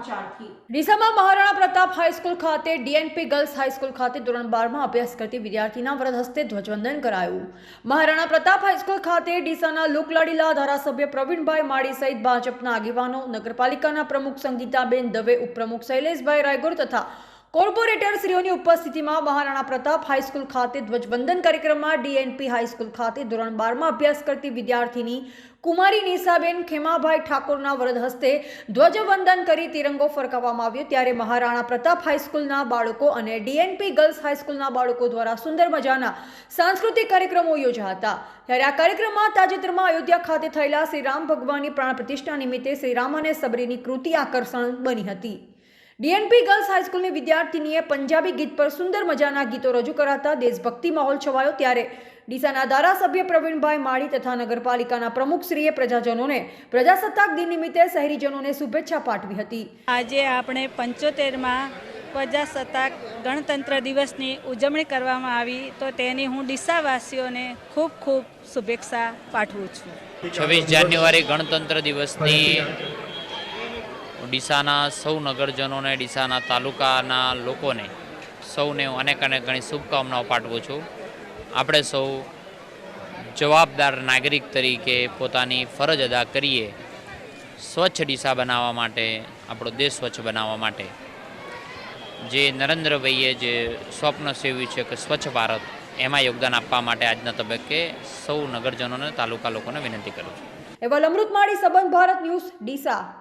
સમાચારથી ડીસામાં Maharana Pratap high school ખાતે DNP girls high school ખાતે ધોરણ 12માં અભ્યાસ કરતી વિદ્યાર્થીના વરદ હસ્તે ધ્વજવંદન કરાયું। મહારાણા પ્રતાપ હાઈસ્કૂલ ખાતે ડીસાના લોકલાડીલા ધારાસભ્ય પ્રવીણભાઈ માળી સહિત ભાજપના આગેવાનો, નગરપાલિકાના પ્રમુખ સંગીતાબેન દવે, ઉપપ્રમુખ શૈલેષભાઈ રાયગુર તથા કોર્પોરેટર શ્રીઓની ઉપસ્થિતિમાં મહારાણા પ્રતાપ હાઈસ્કૂલ ખાતે ધ્વજવંદન કાર્યક્રમમાં ડીએનપી હાઈસ્કૂલ ખાતે ધોરણ 12માં અભ્યાસ કરતી વિદ્યાર્થીની કુમારી નિશાબેન ખેમાભાઈ ઠાકોરના વરદ હસ્તે ધ્વજવંદન કરી તિરંગો ફરકાવવામાં આવ્યો। ત્યારે મહારાણા પ્રતાપ હાઈસ્કૂલના બાળકો અને ડીએનપી ગર્લ્સ હાઈસ્કૂલના બાળકો દ્વારા સુંદર મજાના સાંસ્કૃતિક કાર્યક્રમો યોજાયા હતા। ત્યારે આ કાર્યક્રમમાં તાજેતરમાં અયોધ્યા ખાતે થયેલા શ્રી રામ ભગવાનની પ્રાણ પ્રતિષ્ઠા નિમિત્તે શ્રી રામ અને સબરીની કૃતિ આકર્ષણ બની હતી। ડીએનપી ગર્લ્સ હાઈસ્કૂલની વિદ્યાર્થીનીએ પંજાબી ગીત પર સુંદર મજાના ગીતો રજૂ કરાતા દેશભક્તિ માહોલ છવાયો। ત્યારે ડીસાના ધારાસભ્ય પ્રવીણભાઈ માળી તથા નગરપાલિકાના પ્રમુખશ્રીએ પ્રજાજનોને પ્રજાસત્તાક દિન નિમિત્તે શહેરીજનોને શુભેચ્છા પાઠવી હતી। આજે આપણે 75માં પ્રજાસત્તાક ગણતંત્ર દિવસની ઉજવણી કરવામાં આવી, તો તેની હું ડીસાવાસીઓને ખૂબ ખૂબ શુભેચ્છા પાઠવું છું। 26 જાન્યુઆરી ગણતંત્ર દિવસની ડીસાના સૌ નગરજનોને, ડીસાના તાલુકાના લોકોને સૌને હું અનેક ઘણી શુભકામનાઓ પાઠવું છું। આપણે સૌ જવાબદાર નાગરિક તરીકે પોતાની ફરજ અદા કરીએ, સ્વચ્છ ડીસા બનાવવા માટે, આપણો દેશ સ્વચ્છ બનાવવા માટે। જે નરેન્દ્રભાઈએ જે સ્વપ્ન સેવ્યું છે કે સ્વચ્છ ભારત, એમાં યોગદાન આપવા માટે આજના તબક્કે સૌ નગરજનોને, તાલુકા લોકોને વિનંતી કરું છું। અહેવાલ અમૃત માળી, સંબંધ ભારત ન્યૂઝ, ડીસા।